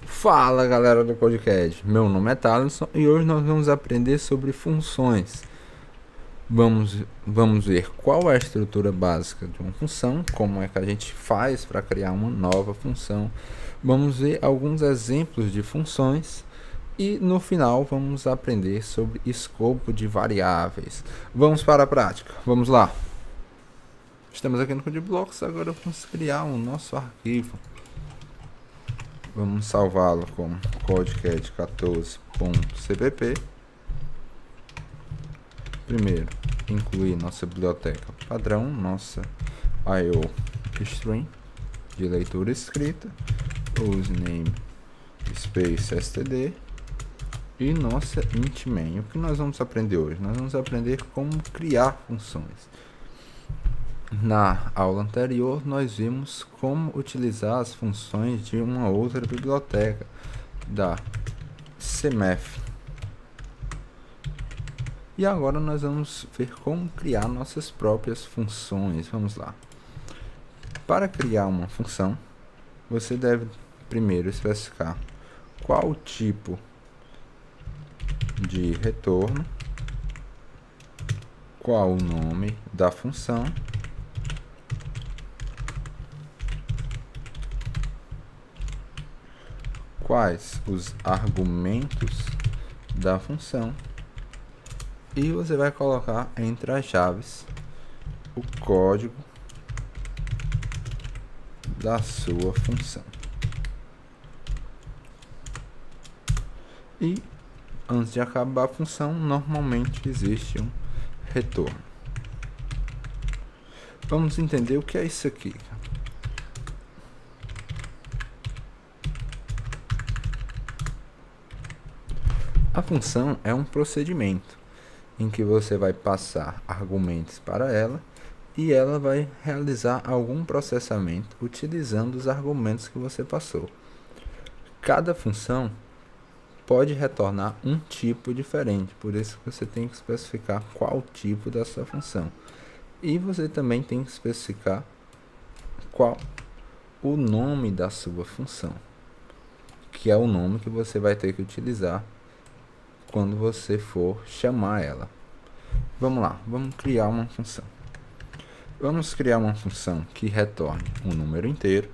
Fala galera do podcast, meu nome é Thaleson e hoje nós vamos aprender sobre funções. Vamos ver qual é a estrutura básica de uma função, como é que a gente faz para criar uma nova função. Vamos ver alguns exemplos de funções e no final vamos aprender sobre escopo de variáveis. Vamos para a prática, vamos lá. Estamos aqui no CodeBlocks, agora vamos criar o nosso arquivo. Vamos salvá-lo como codecad14.cpp. Primeiro, incluir nossa biblioteca padrão, nossa IO string de leitura escrita, usename space std e nossa int main. O que nós vamos aprender hoje? Nós vamos aprender como criar funções. Na aula anterior, nós vimos como utilizar as funções de uma outra biblioteca, da CMF. E agora nós vamos ver como criar nossas próprias funções. Vamos lá. Para criar uma função, você deve primeiro especificar qual tipo de retorno, qual o nome da função, quais os argumentos da função, e você vai colocar entre as chaves o código da sua função. E antes de acabar a função, normalmente existe um retorno. Vamos entender o que é isso aqui. A função é um procedimento em que você vai passar argumentos para ela e ela vai realizar algum processamento utilizando os argumentos que você passou. Cada função pode retornar um tipo diferente, por isso você tem que especificar qual tipo da sua função. E você também tem que especificar qual o nome da sua função, que é o nome que você vai ter que utilizar quando você for chamar ela. Vamos lá, vamos criar uma função. Vamos criar uma função que retorne um número inteiro,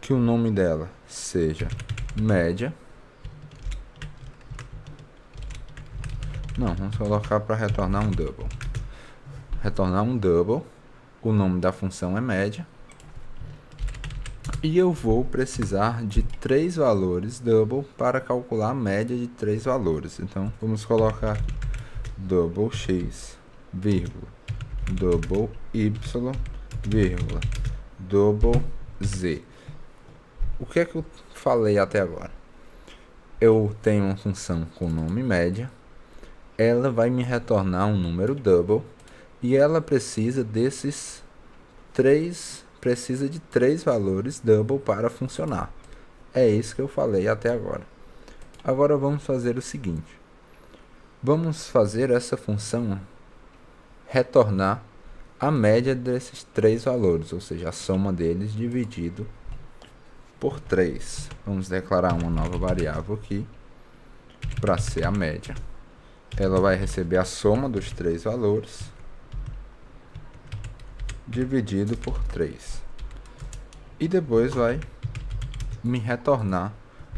que o nome dela seja média. Não, vamos colocar para retornar um double. Retornar um double, o nome da função é média. E eu vou precisar de 3 valores double para calcular a média de 3 valores. Então, vamos colocar double x, vírgula, double y, vírgula, double z. O que é que eu falei até agora? Eu tenho uma função com nome média. Ela vai me retornar um número double. E ela precisa desses 3... precisa de 3 valores double para funcionar. É isso que eu falei até agora. Agora vamos fazer o seguinte. Vamos fazer essa função retornar a média desses 3 valores, ou seja, a soma deles dividido por 3. Vamos declarar uma nova variável aqui para ser a média. Ela vai receber a soma dos 3 valores dividido por 3. E depois vai me retornar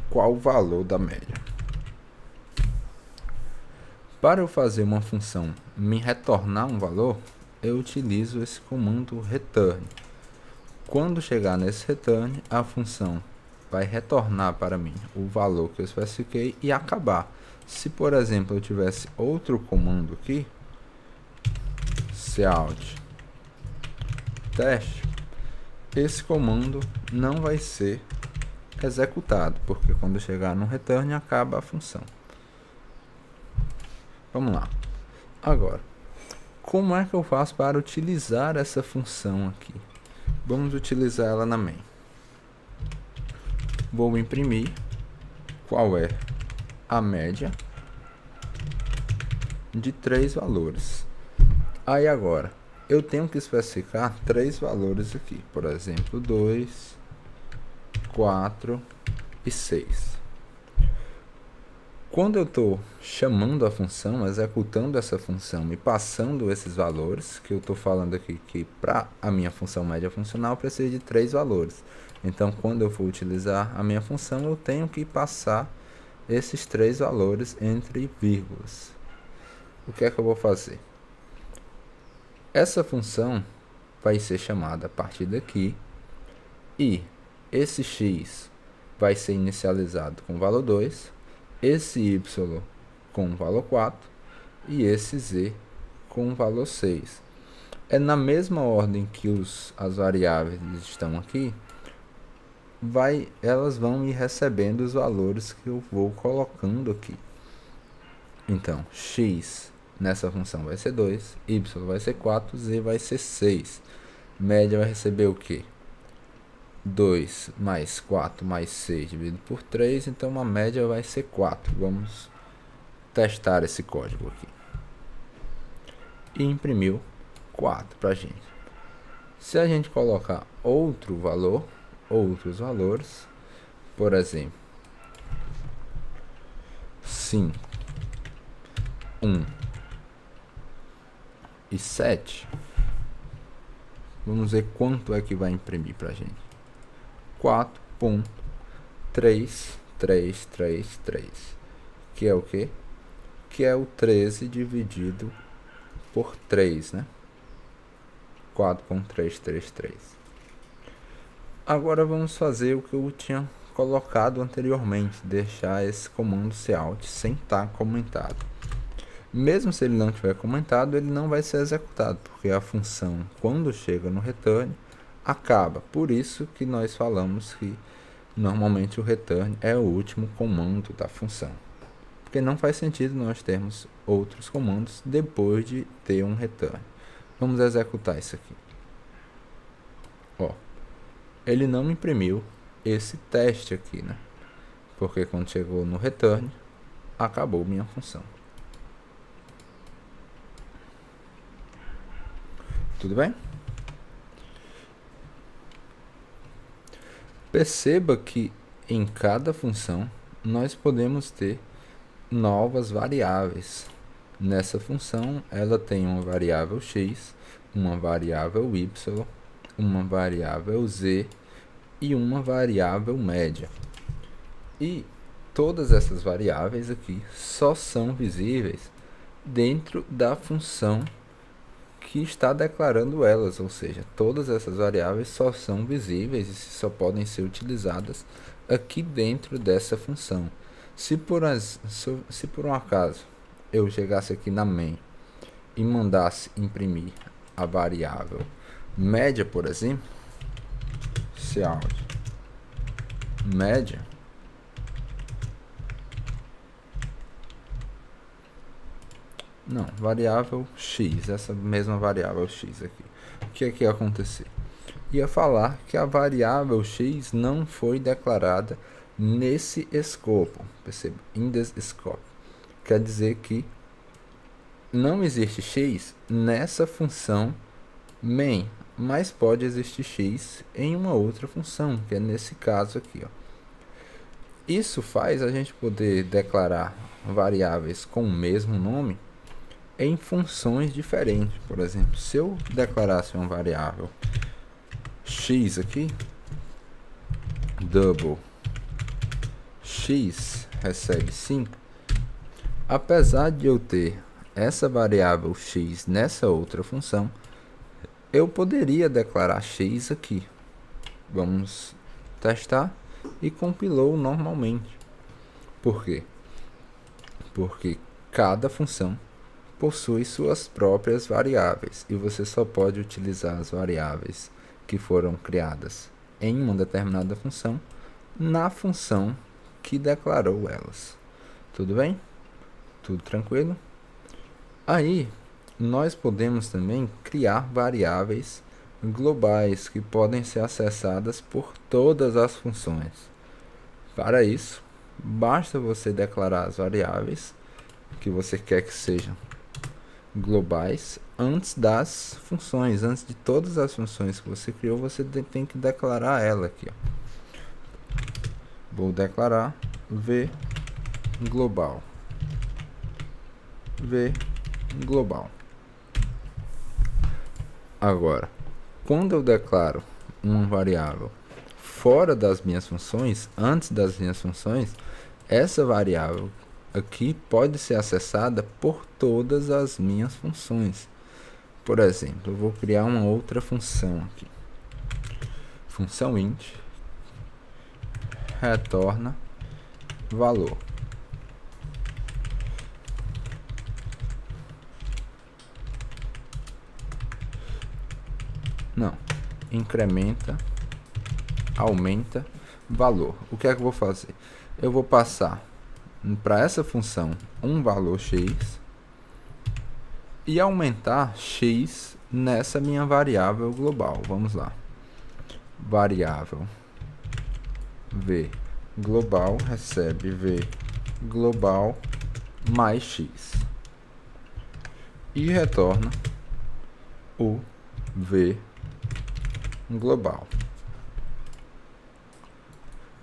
qual o valor da média. Para eu fazer uma função me retornar um valor, eu utilizo esse comando return. Quando chegar nesse return, a função vai retornar para mim o valor que eu especifiquei e acabar. Se, por exemplo, eu tivesse outro comando aqui, cout teste, esse comando não vai ser executado, porque quando chegar no return acaba a função. Vamos lá. Agora, como é que eu faço para utilizar essa função aqui? Vamos utilizar ela na main. Vou imprimir qual é a média de 3 valores. Aí agora, eu tenho que especificar 3 valores aqui, por exemplo, 2, 4 e 6. Quando eu estou chamando a função, executando essa função e passando esses valores, que eu estou falando aqui que para a minha função média funcional eu preciso de 3 valores. Então, quando eu for utilizar a minha função, eu tenho que passar esses 3 valores entre vírgulas. O que é que eu vou fazer? Essa função vai ser chamada a partir daqui e esse x vai ser inicializado com o valor 2, esse y com o valor 4 e esse z com o valor 6. É na mesma ordem que as variáveis estão aqui, elas vão ir recebendo os valores que eu vou colocando aqui. Então, x nessa função vai ser 2, y vai ser 4, z vai ser 6. Média vai receber o quê? 2 mais 4 mais 6 dividido por 3, então a média vai ser 4. Vamos testar esse código aqui. E imprimiu 4 para a gente. Se a gente colocar outro valor, outros valores, por exemplo, 5, 1 e 7, vamos ver quanto é que vai imprimir para a gente. 4.3333, que é o quê? Que é o 13 dividido por 3, né? 4.333. Agora vamos fazer o que eu tinha colocado anteriormente, deixar esse comando cout sem estar comentado. Mesmo se ele não tiver comentado, ele não vai ser executado, porque a função, quando chega no return, acaba. Por isso que nós falamos que normalmente o return é o último comando da função, porque não faz sentido nós termos outros comandos depois de ter um return. Vamos executar isso aqui. Ó, ele não imprimiu esse teste aqui, né? Porque quando chegou no return, acabou minha função. Tudo bem? Perceba que em cada função nós podemos ter novas variáveis. Nessa função ela tem uma variável x, uma variável y, uma variável z e uma variável média. E todas essas variáveis aqui só são visíveis dentro da função que está declarando elas, ou seja, todas essas variáveis só são visíveis e só podem ser utilizadas aqui dentro dessa função. Se por um acaso eu chegasse aqui na main e mandasse imprimir a variável média, por exemplo, cout média, não, variável x, essa mesma variável x aqui, o que é que ia acontecer? Ia falar que a variável x não foi declarada nesse escopo, perceba, in this scope, quer dizer que não existe x nessa função main, mas pode existir x em uma outra função, que é nesse caso aqui, ó. Isso faz a gente poder declarar variáveis com o mesmo nome em funções diferentes. Por exemplo, se eu declarasse uma variável x aqui, double x recebe 5, apesar de eu ter essa variável x nessa outra função, eu poderia declarar x aqui. Vamos testar, e compilou normalmente. Por quê? Porque cada função possui suas próprias variáveis e você só pode utilizar as variáveis que foram criadas em uma determinada função na função que declarou elas. Tudo bem? Tudo tranquilo? Aí nós podemos também criar variáveis globais que podem ser acessadas por todas as funções. Para isso, basta você declarar as variáveis que você quer que sejam globais antes das funções, antes de todas as funções que você criou, você tem que declarar ela aqui, ó. Vou declarar v global. V global. Agora, quando eu declaro uma variável fora das minhas funções, antes das minhas funções, essa variável aqui pode ser acessada por todas as minhas funções. Por exemplo, eu vou criar uma outra função aqui. Função int retorna valor. Não, incrementa, aumenta valor. O que é que eu vou fazer? Eu vou passar para essa função um valor x e aumentar x nessa minha variável global. Vamos lá. Variável v global recebe v global mais x e retorna o v global.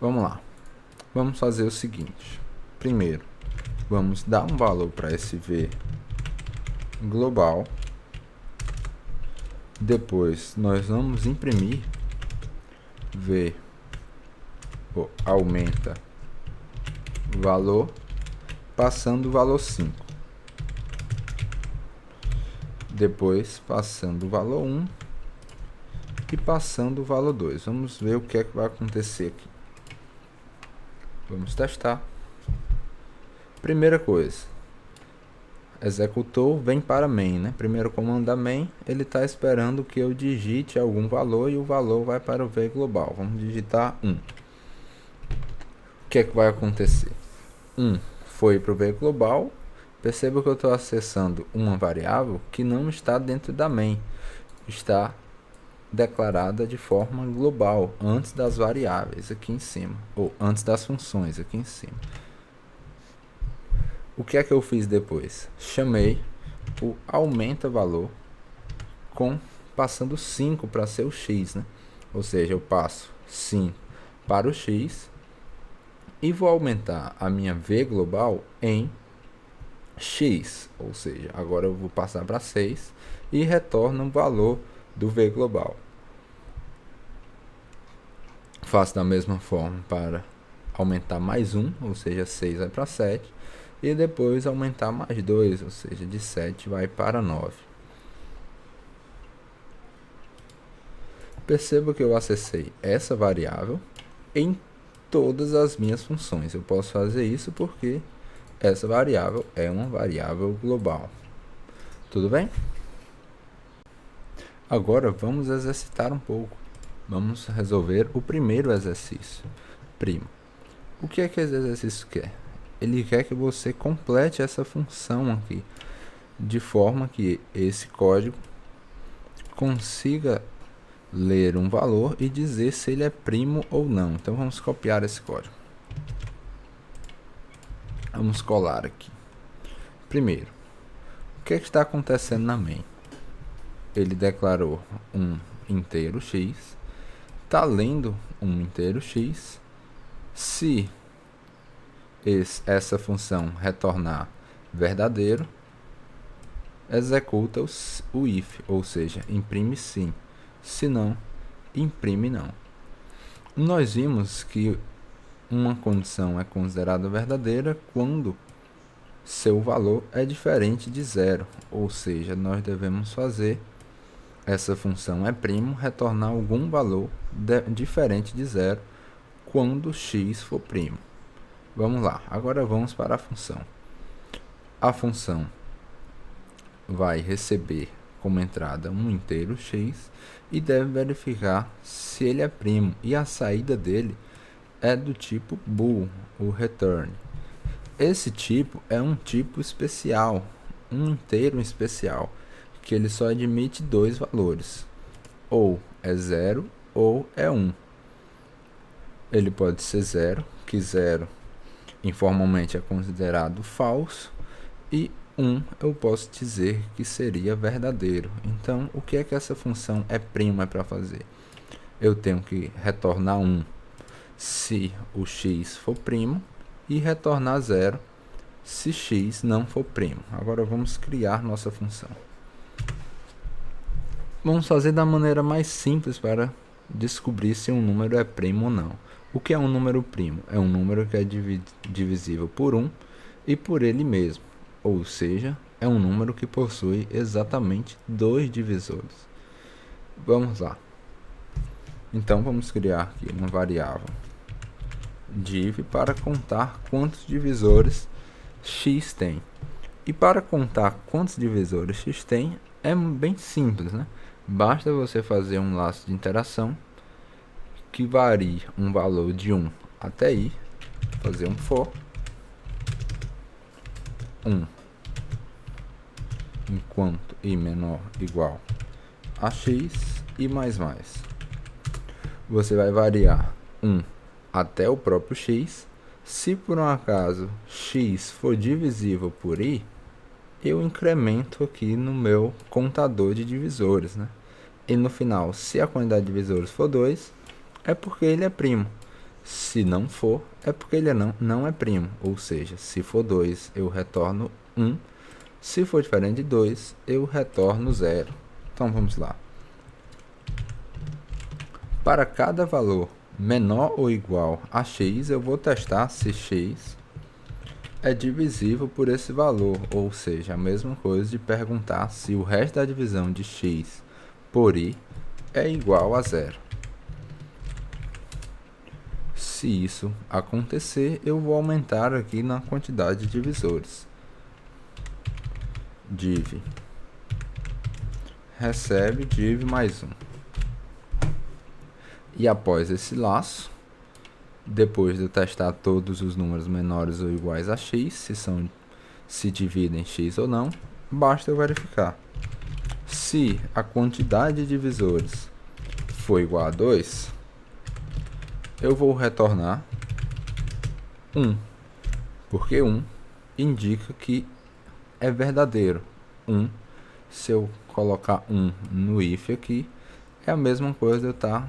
Vamos lá. Vamos fazer o seguinte. Primeiro, vamos dar um valor para esse v global. Depois, nós vamos imprimir v aumenta valor, passando o valor 5. Depois, passando o valor 1 e passando o valor 2. Vamos ver o que é que vai acontecer aqui. Vamos testar. Primeira coisa, executou, vem para main, né? Primeiro comando da main, ele está esperando que eu digite algum valor e o valor vai para o v global. Vamos digitar 1. O que é que vai acontecer? 1 foi para o v global. Perceba que eu estou acessando uma variável que não está dentro da main. Está declarada de forma global, antes das variáveis aqui em cima, ou antes das funções aqui em cima. O que é que eu fiz depois? Chamei o aumenta valor passando 5 para ser o x, né? Ou seja, eu passo 5 para o x e vou aumentar a minha v global em x, ou seja, agora eu vou passar para 6 e retorno o valor do v global. Faço da mesma forma para aumentar mais 1, ou seja, 6 vai para 7, e depois aumentar mais 2, ou seja, de 7 vai para 9. Perceba que eu acessei essa variável em todas as minhas funções. Eu posso fazer isso porque essa variável é uma variável global. Tudo bem? Agora vamos exercitar um pouco. Vamos resolver o primeiro exercício. Primo. O que é que esse exercício quer? Ele quer que você complete essa função aqui, de forma que esse código consiga ler um valor e dizer se ele é primo ou não. Então vamos copiar esse código. Vamos colar aqui. Primeiro, o que é que está acontecendo na main? Ele declarou um inteiro x, está lendo um inteiro x. Se essa função retornar verdadeiro, executa o if, ou seja, imprime sim. Se não, imprime não. Nós vimos que uma condição é considerada verdadeira quando seu valor é diferente de zero, ou seja, nós devemos fazer essa função é primo retornar algum valor diferente de zero quando x for primo. Vamos lá, agora vamos para a função. A função vai receber como entrada um inteiro x e deve verificar se ele é primo, e a saída dele é do tipo bool, o return. Esse tipo é um tipo especial, um inteiro especial, que ele só admite dois valores, ou é 0 ou é 1. Ele pode ser 0, que 0 informalmente é considerado falso, e 1 eu posso dizer que seria verdadeiro. Então, o que é que essa função é para fazer? Eu tenho que retornar 1 se o x for primo e retornar 0 se x não for primo. Agora vamos criar nossa função. Vamos fazer da maneira mais simples para descobrir se um número é primo ou não. O que é um número primo? É um número que é divisível por 1 e por ele mesmo. Ou seja, é um número que possui exatamente 2 divisores. Vamos lá. Então vamos criar aqui uma variável div para contar quantos divisores x tem. E para contar quantos divisores x tem é bem simples, né? Basta você fazer um laço de interação que varie um valor de 1 até i, fazer um for 1 enquanto i menor igual a x e mais. Você vai variar 1 até o próprio x. Se por um acaso x for divisível por i, eu incremento aqui no meu contador de divisores, né? E no final, se a quantidade de divisores for 2, é porque ele é primo. Se não for, é porque ele não é primo. Ou seja, se for 2, eu retorno 1. Se for diferente de 2, eu retorno 0. Então, vamos lá. Para cada valor menor ou igual a x, eu vou testar se x é divisível por esse valor. Ou seja, a mesma coisa de perguntar se o resto da divisão de x por i é igual a 0. Se isso acontecer, eu vou aumentar aqui na quantidade de divisores. Div recebe div mais 1. E após esse laço, depois de eu testar todos os números menores ou iguais a x, se dividem x ou não, basta eu verificar. Se a quantidade de divisores for igual a 2, eu vou retornar 1, porque 1 indica que é verdadeiro. 1, se eu colocar 1 no if aqui, é a mesma coisa eu estar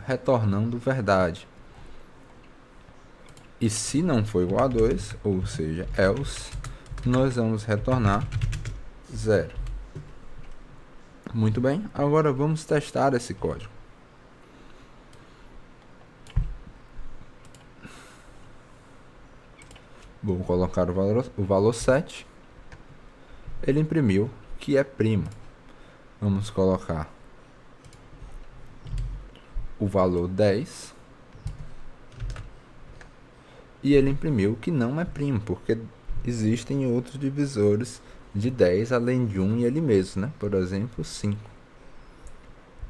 retornando verdade. E se não for igual a 2, ou seja, else, nós vamos retornar 0. Muito bem, agora vamos testar esse código. Vou colocar o valor 7. Ele imprimiu que é primo. Vamos colocar o valor 10. E ele imprimiu que não é primo, porque existem outros divisores de 10 além de 1 e ele mesmo, né? Por exemplo, 5.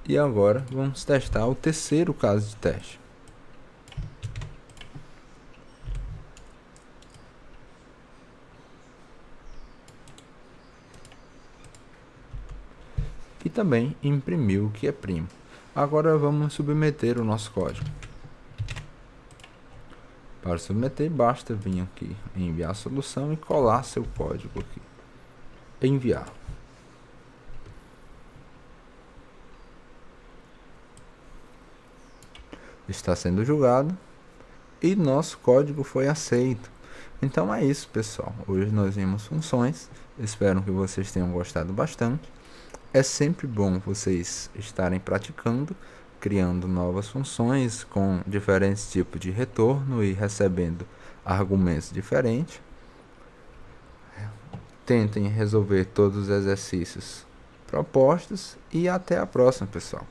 E agora vamos testar o terceiro caso de teste. E também imprimiu que é primo. Agora vamos submeter o nosso código. Para submeter, basta vir aqui em enviar a solução e colar seu código aqui. Enviar. Está sendo julgado e nosso código foi aceito. Então é isso, pessoal. Hoje nós vimos funções. Espero que vocês tenham gostado bastante. É sempre bom vocês estarem praticando, criando novas funções com diferentes tipos de retorno e recebendo argumentos diferentes. Tentem resolver todos os exercícios propostos e até a próxima, pessoal.